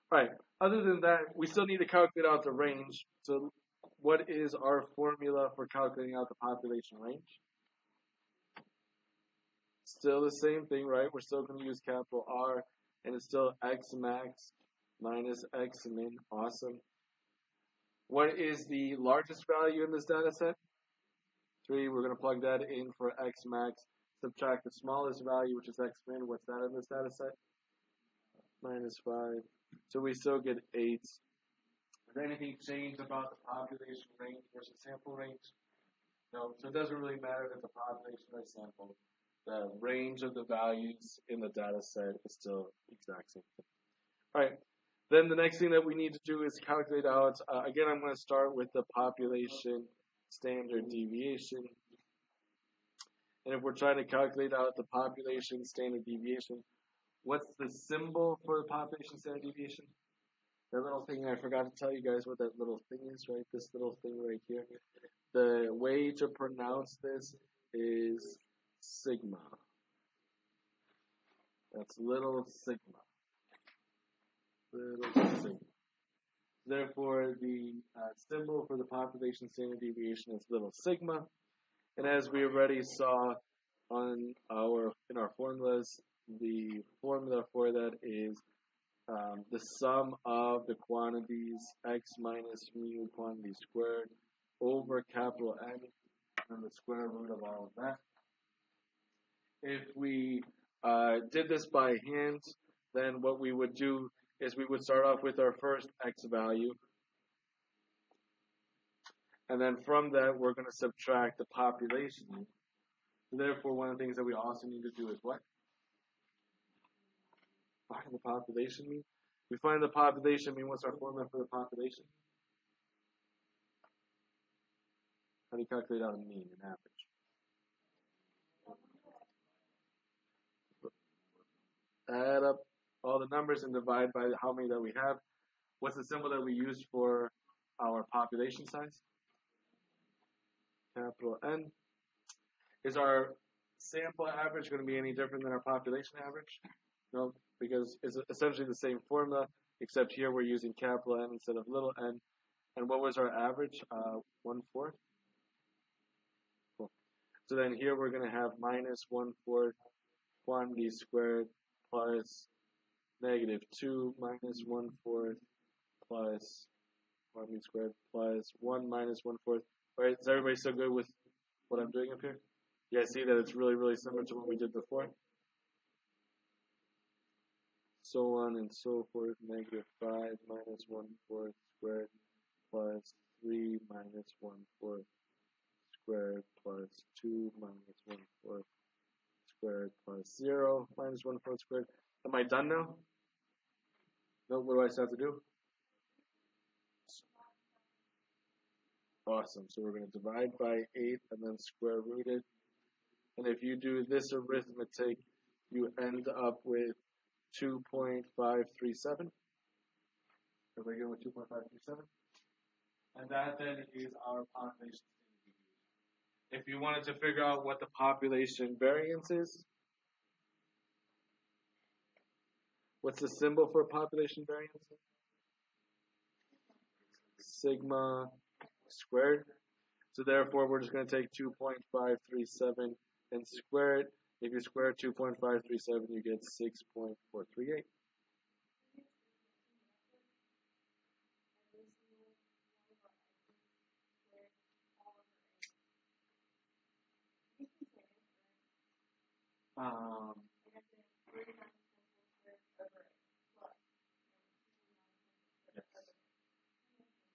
All right. Other than that, we still need to calculate out the range. So what is our formula for calculating out the population range? Still the same thing, right? We're still going to use capital R, and it's still X max minus X min. Awesome. What is the largest value in this data set? 3. We're going to plug that in for X max. Subtract the smallest value, which is X min. What's that in this data set? Minus 5. So we still get 8. Has anything changed about the population range versus sample range? No. So it doesn't really matter if it's a population or a sample. The range of the values in the data set is still the exact same thing. All right. Then the next thing that we need to do is calculate out, again, I'm going to start with the population standard deviation. And if we're trying to calculate out the population standard deviation, what's the symbol for the population standard deviation? That little thing, I forgot to tell you guys what that little thing is, right? This little thing right here. The way to pronounce this is sigma. That's little sigma. Little sigma. Therefore, the symbol for the population standard deviation is little sigma. And as we already saw in our formulas, the formula for that is the sum of the quantities x minus mu quantity squared over capital N and the square root of all of that. If we did this by hand, then what we would do is we would start off with our first x value. And then from that, we're going to subtract the population. Therefore, one of the things that we also need to do is what? Find the population mean. We find the population mean. What's our formula for the population? How do you calculate out a mean, an average? Add up all the numbers and divide by how many that we have. What's the symbol that we use for our population size? Capital N. Is our sample average going to be any different than our population average? No, because it's essentially the same formula, except here we're using capital N instead of little n. And what was our average? 1/4. Cool. So then here we're going to have minus 1/4 quantity squared plus negative 2 minus 1/4 plus quantity squared plus 1 minus 1/4. All right, is everybody still good with what I'm doing up here? You guys see that it's really, really similar to what we did before? So on and so forth, negative 5 minus 1/4 squared plus 3 minus 1/4 squared plus 2 minus 1/4 squared plus 0 minus 1/4 squared. Am I done now? No, what do I still have to do? Awesome. So we're going to divide by 8 and then square root it. And if you do this arithmetic, you end up with 2.537. Everybody good with 2.537? And that then is our population standard deviation. If you wanted to figure out what the population variance is, what's the symbol for population variance? Sigma squared. So therefore, we're just going to take 2.537 and square it. If you square 2.537, you get 6.438.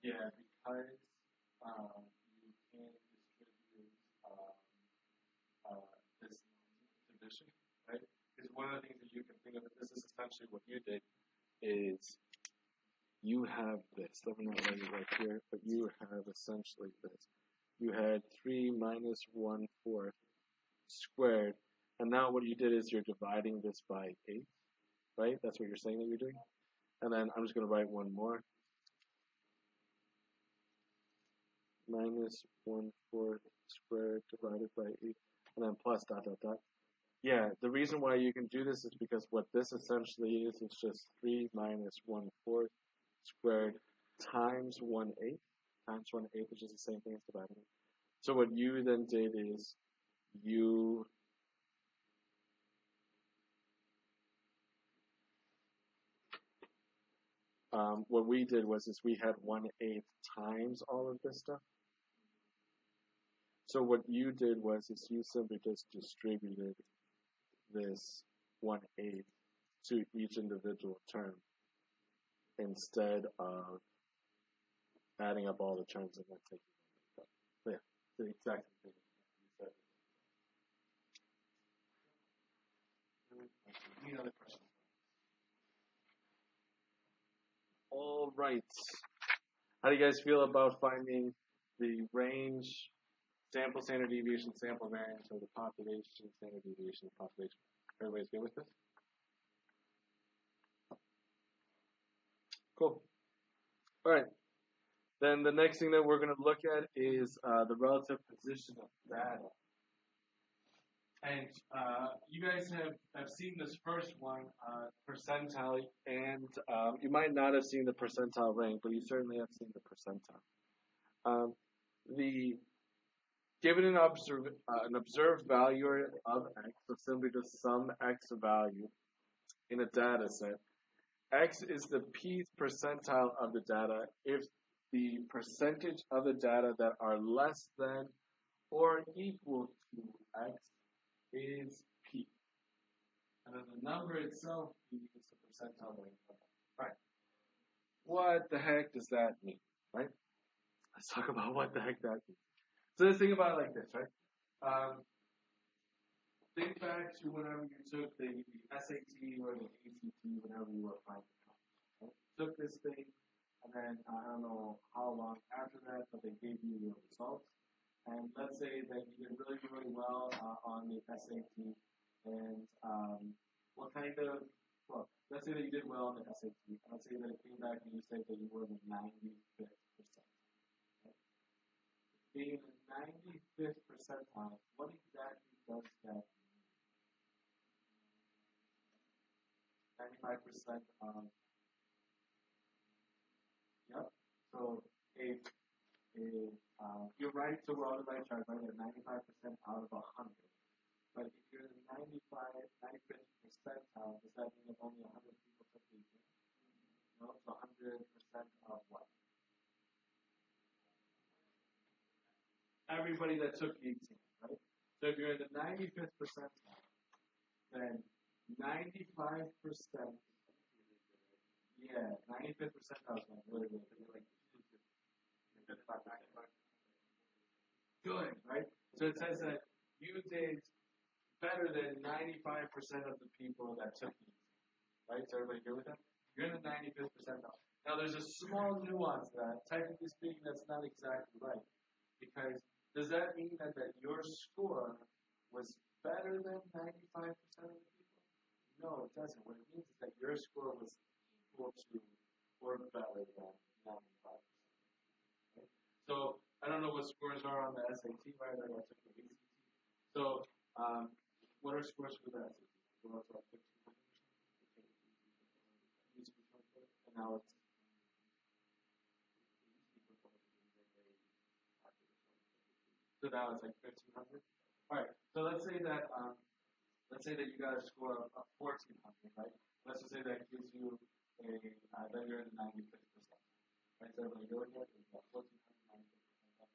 Yeah, because you can distribute this division, right? Because one of the things that you can think of, this is essentially what you did, is you have this. Let me not write it right here, but you have essentially this. You had 3 minus 1/4 squared, and now what you did is you're dividing this by 8, right? That's what you're saying that you're doing. And then I'm just going to write one more. Minus 1/4 squared divided by 8, and then plus dot dot dot. Yeah, the reason why you can do this is because what this essentially is just 3 minus 1/4 squared times 1/8 times 1/8, which is the same thing as dividing it. So what you then did is you what we did was we had 1/8 times all of this stuff. So what you did was you simply just distributed this 1/8 to each individual term instead of adding up all the terms and then taking them. So yeah, the exact thing you said. Any other questions? All right. How do you guys feel about finding the range, sample standard deviation, sample variance, or the population standard deviation, population? Everybody's good with this? Cool. All right. Then the next thing that we're going to look at is the relative position of data. And you guys have seen this first one, percentile, and you might not have seen the percentile rank, but you certainly have seen the percentile. Given an observed value of x, so simply just some x value in a data set, x is the pth percentile of the data if the percentage of the data that are less than or equal to x is p. And then the number itself, p, is the percentile rank of x. Right. What the heck does that mean, right? Let's talk about what the heck that means. So let's think about it like this, right? Think back to whenever you took the SAT or the ACT, whenever you were applying for college. Right? Took this thing, and then I don't know how long after that, but they gave you your results. And let's say that you did really, really well on the SAT. And what kind of well, let's say that you did well on the SAT. Let's say that it came back and you said that you were in the 95th percent. Right? Being in the 95th percentile, what exactly does that mean? 95% of, yep. So if you're right, so we're on the right track, right? At 95% out of 100. But if you're in the 95th percentile, does that mean that only 100 people took the exam? No, it's 100% of what? Everybody that took the exam, right? So if you're in the 95th percentile, then 95%, yeah, 95th percentile is like really good. Good, right? So it says that you did better than 95% of the people that took the exam, right? So everybody good with that? You're in the 95th percentile. Now there's a small nuance to that. Technically speaking, that's not exactly right. Because does that mean that your score was better than 95% of the people? No, it doesn't. What it means is that your score was equal to or better than 95%. Right? So I don't know what scores are on the SAT, right? I took the ACT. So what are scores for the SAT? Well, it's like 1,500. And now it's so now it's like 1,500. All right. So let's say that you got a score of 1,400, right? Let's just say that gives you that you're in the 95th percent. Right? So everybody go with that? It's about 1,400, 95th.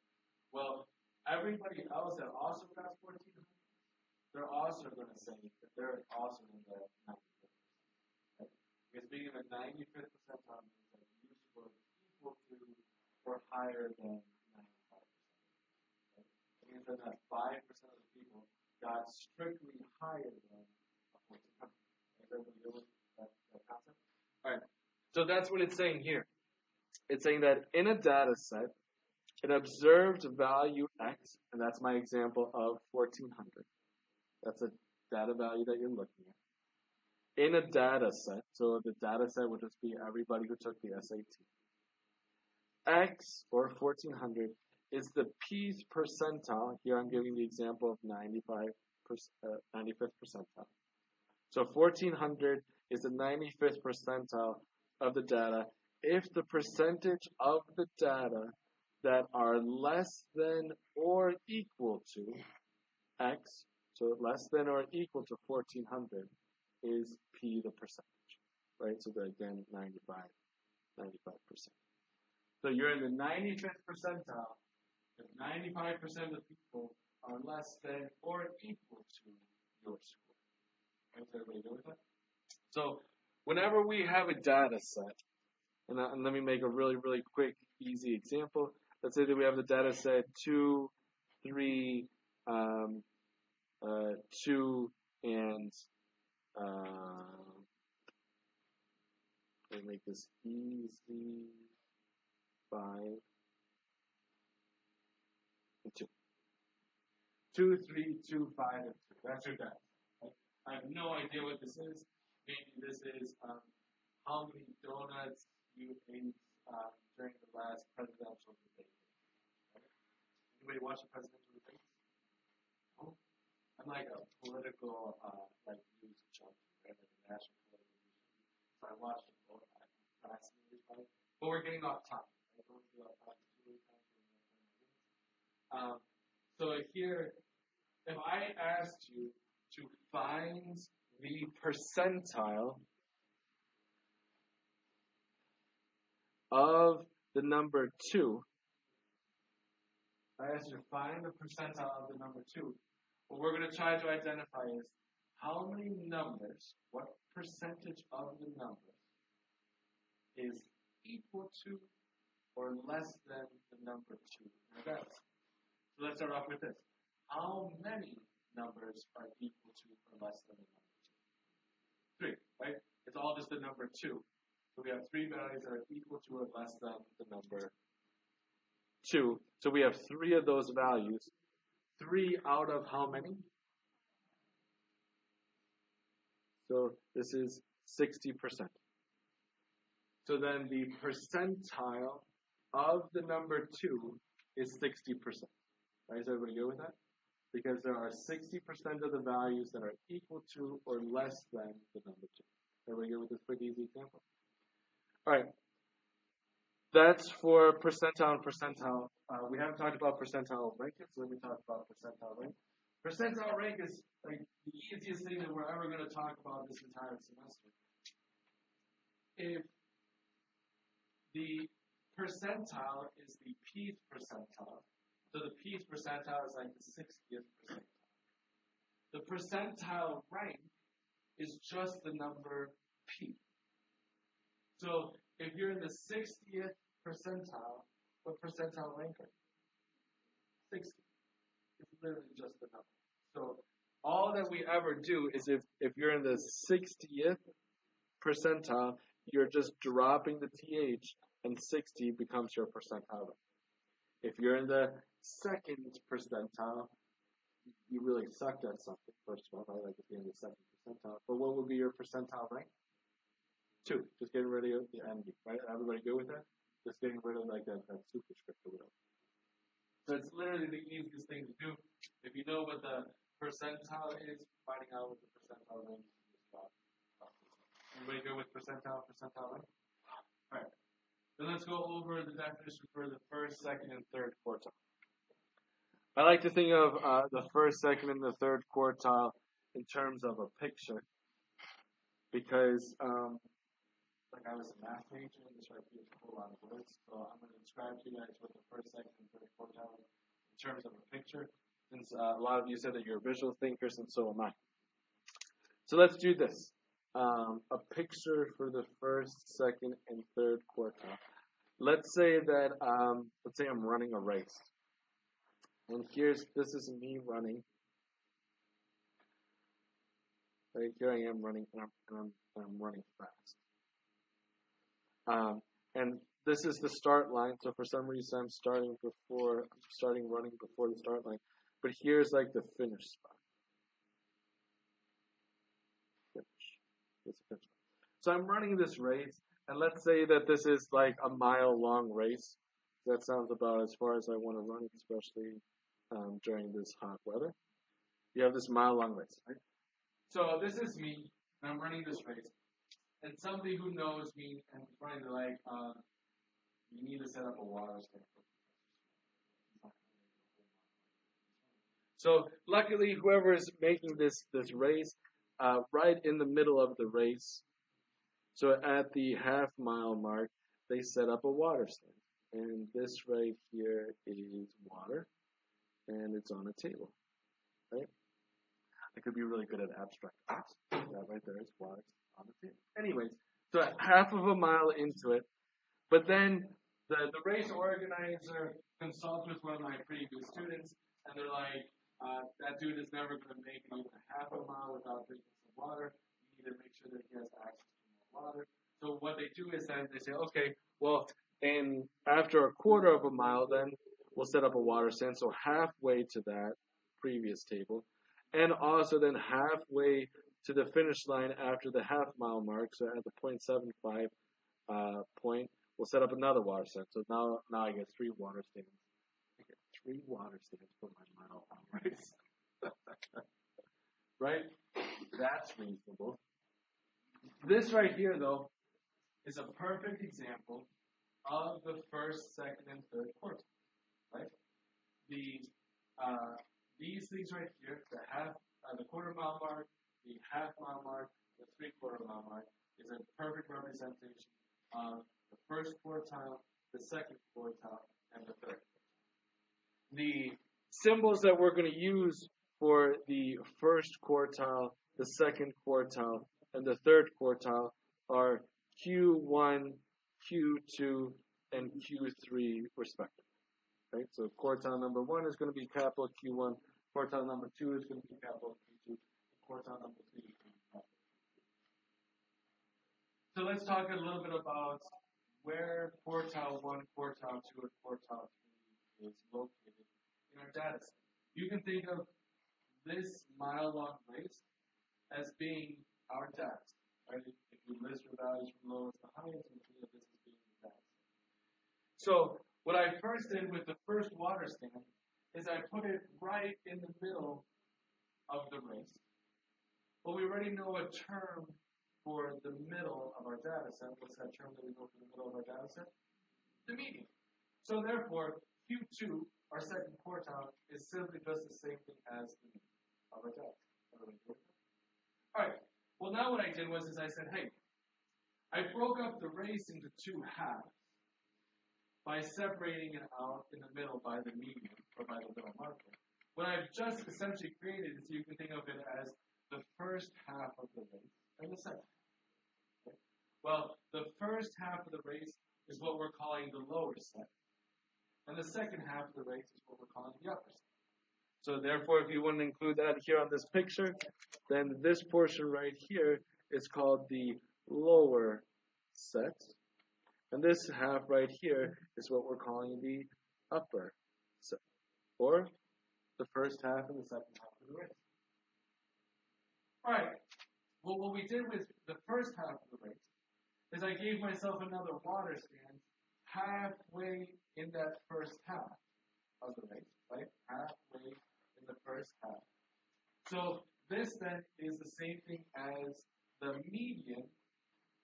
Well, everybody else that also got 1,400, they're also going to say that they're also in the 95th percent. Right? Because being in the 95th percentile means that you scored equal to or higher than 95%. Right? It means that 5% of the people got strictly higher than a 1,400. Is everybody good with that concept? All right. So that's what it's saying here. It's saying that in a data set, an observed value X, and that's my example of 1,400. That's a data value that you're looking at. In a data set, so the data set would just be everybody who took the SAT. X, or 1,400, is the P's percentile. Here I'm giving the example of 95th percentile. So 1,400 is the 95th percentile of the data if the percentage of the data that are less than or equal to X, so less than or equal to 1,400, is P the percentage, right? So that again, 95%. So you're in the 95th percentile if 95% of the people are less than or equal to your score. Right? Is everybody good with that? So whenever we have a data set, and let me make a really, really quick, easy example. Let's say that we have the data set 2, 3, 2, and let me make this easy, 5, and 2. 2, 3, 2, 5, and 2. That's your data. Right? I have no idea what this is. Maybe this is how many donuts you ate during the last presidential debate. Right? Anybody watch the presidential debates? No? I'm like a political news junkie, right? Like a national political news junkie. So I watch it both. I'm fascinated by it. But we're getting off topic. Right? Don't get off topic too many times. So here, if I asked you to find the percentile of the number 2, I asked you to find the percentile of the number 2. What we're going to try to identify is how many numbers, what percentage of the numbers is equal to or less than the number 2 in our data set. So let's start off with this. How many numbers are equal to or less than the number 2? 3, right? It's all just the number 2. So we have 3 values that are equal to or less than the number 2. So we have 3 of those values. 3 out of how many? So this is 60%. So then the percentile of the number 2 is 60%. Right? Is everybody good with that? Because there are 60% of the values that are equal to or less than the number 2. Everybody good with this quick, easy example? All right. That's for percentile and percentile. We haven't talked about percentile rank yet, so let me talk about percentile rank. Percentile rank is like the easiest thing that we're ever going to talk about this entire semester. If the percentile is the pth percentile, so the pth percentile is like the 60th percentile. The percentile rank is just the number p. So if you're in the 60th percentile, what percentile rank are you? 60. It's literally just the number. So all that we ever do is if you're in the 60th percentile, you're just dropping the th, and 60 becomes your percentile rank. If you're in the 2nd percentile, you really sucked at something, first of all, right? Like if you're in the 2nd percentile. But what would be your percentile rank? 2. Just getting rid of the ND, right? Everybody good with that? Just getting rid of like that superscript or whatever. So it's literally the easiest thing to do. If you know what the percentile is, finding out what the percentile rank is. Everybody good with percentile rank? All right. Then let's go over the definition for the 1st, 2nd, and 3rd quartile. I like to think of the 1st, 2nd, and the 3rd quartile in terms of a picture, because like I was a math major, and this right here is a whole lot of words, so I'm going to describe to you guys what the 1st, 2nd, and 3rd quartile is in terms of a picture, since a lot of you said that you're visual thinkers, and so am I. So let's do this. A picture for the 1st, 2nd, and 3rd quartile. Let's say that I'm running a race, and this is me running. Right here I am running, and I'm running fast. And this is the start line. So for some reason I'm starting running before the start line. But here's like the finish spot. So I'm running this race, and let's say that this is like a mile-long race. That sounds about as far as I want to run, especially during this hot weather. You have this mile-long race, right? So this is me, and I'm running this race. And somebody who knows me and is running, they're like, you need to set up a water stand. So luckily, whoever is making this race, right in the middle of the race, so at the half-mile mark, they set up a water stand. And this right here is water, and it's on a table, right? I could be really good at abstract arts. That right there is water on the table. Anyways, so half of a mile into it, but then the race organizer consults with one of my previous students, and they're like, that dude is never going to make even half a mile without drinking some water. You need to make sure that he has access to more water. So what they do is then they say, okay, well, and after a quarter of a mile, then we'll set up a water stand. So halfway to that previous table, and also then halfway to the finish line after the half-mile mark, so at the 0.75 point, we'll set up another water stand. So now I get 3 water stands. I get 3 water stands for my mile-long race. Right? That's reasonable. This right here, though, is a perfect example of the 1st, 2nd, and 3rd quartile. Right? These things right here, the quarter-mile mark, the half-mile mark, the 3/4 mile mark, is a perfect representation of the 1st quartile, the 2nd quartile, and the 3rd quartile. The symbols that we're going to use for the 1st quartile, the 2nd quartile, and the 3rd quartile are Q1, Q2, and Q3 respectively. Right? So quartile number 1 is going to be capital Q1, quartile number 2 is going to be capital Q2, quartile number 3 is going to be capital Q3. So let's talk a little bit about where quartile 1, quartile 2, and quartile 3 is located in our data set. You can think of this mile-long race as being our data set. Right? If You list your values from lowest to highest, and think of this as being the data set. So what I first did with the first water stand is I put it right in the middle of the race. But we already know a term for the middle of our data set. What's that term that we know for the middle of our data set? The median. So therefore, Q2, our second quartile, is simply just the same thing as the median of our data set. All right. Well, now what I did was I said, hey, I broke up the race into two halves by separating it out in the middle by the median or by the middle marker. What I've just essentially created is you can think of it as the first half of the race and the second half. Okay? Well, the first half of the race is what we're calling the lower set. And the second half of the race is what we're calling the upper set. So therefore, if you wouldn't include that here on this picture, then this portion right here is called the lower set. And this half right here is what we're calling the upper set, or the first half and the second half of the race. All right. Well, what we did with the first half of the race is I gave myself another water stand halfway in that first half of the race, right? Halfway in the first half. So this then is the same thing as the median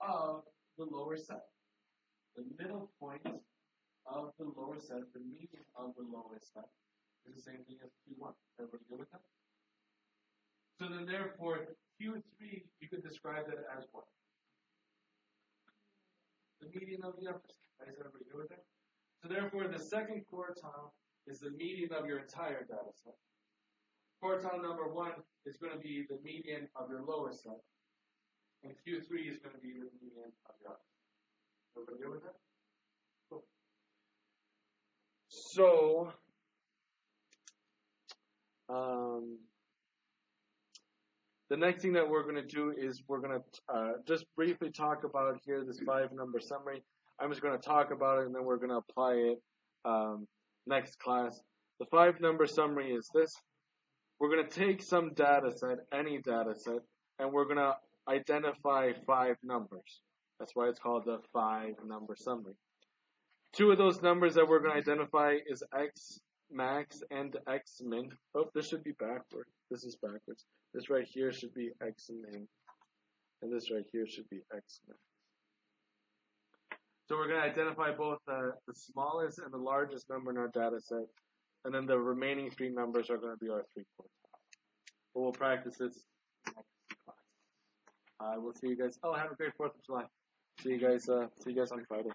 of the lower set. The middle point of the lower set, the median of the lower set, is the same thing as Q1. Everybody good with that? So then therefore, Q3, you could describe that as what? The median of the upper set. Is everybody good with that? So therefore, the second quartile is the median of your entire data set. Quartile number 1 is going to be the median of your lower set. And Q3 is going to be the median of your upper set. Everybody good with that? Cool. So, the next thing that we're going to do is we're going to just briefly talk about here this 5-number summary. I'm just going to talk about it and then we're going to apply it next class. The 5-number summary is this. We're going to take some data set, any data set, and we're going to identify 5 numbers. That's why it's called the 5-number summary. 2 of those numbers that we're going to identify is X max and X min. Oh, this should be backward. This is backwards. This right here should be X min. And this right here should be X max. So we're going to identify both the smallest and the largest number in our data set. And then the remaining 3 numbers are going to be our 3 quartiles. But we'll practice this next class. We'll see you guys. Oh, have a great 4th of July. See you guys on Friday.